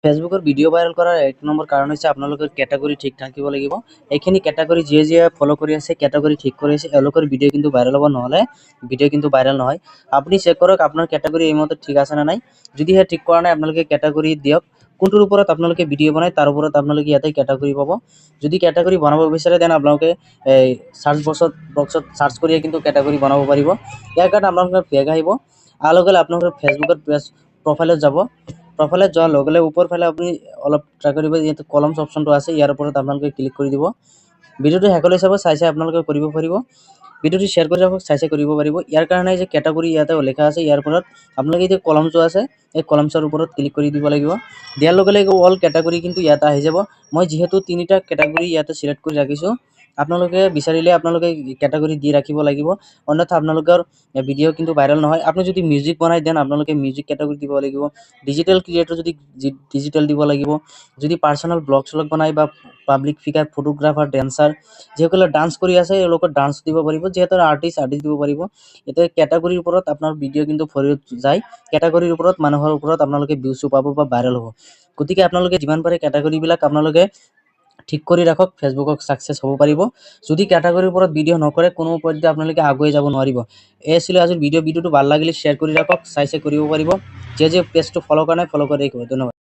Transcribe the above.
ফেচবুকৰ video' viral কৰাৰ এক নম্বৰ কাৰণ হৈছে আপোনালোকৰ কেটাগৰী ঠিক থাকিব লাগিব। এইখিনি কেটাগৰী যিয়ে ফ'ল' কৰি আছে, কেটাগৰী ঠিক কৰি আছে, এওঁলোকৰ ভিডিঅ' কিন্তু ভাইৰেল হ'ব, নহ'লে ভিডিঅ' কিন্তু ভাইৰেল নহয়। আপুনি চেক কৰক আপোনাৰ কেটাগৰী এইমতে ঠিক আছে নে নাই। যদিহে ঠিক কৰা নাই আপোনালোকে কেটাগৰী দিয়ক। কোনটোৰ ওপৰত আপোনালোকে ভিডিঅ' বনায় তাৰ ওপৰত আপোনালোকে ইয়াতে কেটাগৰী পাব। যদি কেটাগৰী বনাব বিচাৰে দেন আপোনালোকে এই সাৰ্চ বক্সত সাৰ্চ কৰিয়ে কিন্তু কেটাগৰী বনাব পাৰিব। ইয়াৰ কাৰণে আপোনালোকৰ বেগ আহিব, অহাৰ লগে লগে আপোনালোকৰ ফেচবুকৰ পেজ প্ৰফাইলত যাব। প্ৰফাইলত যোৱাৰ লগে লগে ওপৰ ফালে আপুনি অলপ ট্ৰাই কৰিব, ইয়াতে কলমছ অপশ্যনটো আছে, ইয়াৰ ওপৰত আপোনালোকে ক্লিক কৰি দিব। ভিডিঅ'টো শেষলৈ চাব, চাই আপোনালোকে কৰিব পাৰিব। ভিডিঅ'টো শ্বেয়াৰ কৰি ৰাখক, চাই কৰিব পাৰিব। ইয়াৰ কাৰণে যে কেটাগৰী ইয়াতে লেখা আছে, ইয়াৰ ওপৰত আপোনালোকে যে কলমটো আছে এই কলমছৰ ওপৰত ক্লিক কৰি দিব লাগিব। দিয়াৰ লগে লগে অল কেটাগৰী কিন্তু ইয়াতে আহি যাব। মই যিহেতু তিনিটা কেটাগৰী ইয়াতে চিলেক্ট কৰি ৰাখিছোঁ, আপোনালোকে বিচাৰিলে আপোনালোকে কেটাগৰী দি ৰাখিব লাগিব, অন্যথা আপোনালোকৰ ভিডিঅ' কিন্তু ভাইৰেল নহয়। আপুনি যদি মিউজিক বনাই দেন আপোনালোকে মিউজিক কেটাগৰী দিব লাগিব। ডিজিটেল ক্ৰিয়েটৰ যদি ডিজিটেল দিব লাগিব। যদি পাৰ্চনেল ব্লগ চলগ বনাই বা পাব্লিক ফিগাৰ, ফটোগ্ৰাফাৰ, ডেন্সাৰ যিসকলে ডান্স কৰি আছে এওঁলোকৰ ডান্স দিব পাৰিব। যিহেতু আৰ্টিষ্ট দিব পাৰিব। এতিয়া কেটাগৰীৰ ওপৰত আপোনাৰ ভিডিঅ' কিন্তু ভৰি যায়। কেটাগৰীৰ ওপৰত মানুহৰ ওপৰত আপোনালোকে ভিউজো পাব বা ভাইৰেল হ'ব। গতিকে আপোনালোকে যিমান পাৰে কেটাগৰীবিলাক আপোনালোকে ঠিক কৰি ৰাখক, ফেচবুকক ছাকচেছ হ'ব পাৰিব। যদি কেটাগৰীৰ ওপৰত ভিডিঅ' নকৰে কোনো পৰ্যায়ে আপোনালোকে আগুৱাই যাব নোৱাৰিব। এই আছিলে আজিৰ ভিডিঅ'টো ভাল লাগিলে শ্বেয়াৰ কৰি ৰাখক, চাই কৰিব পাৰিব। যে পেজটো ফ'ল' কৰা নাই ফ'ল' কৰি ৰাখিব। ধন্যবাদ।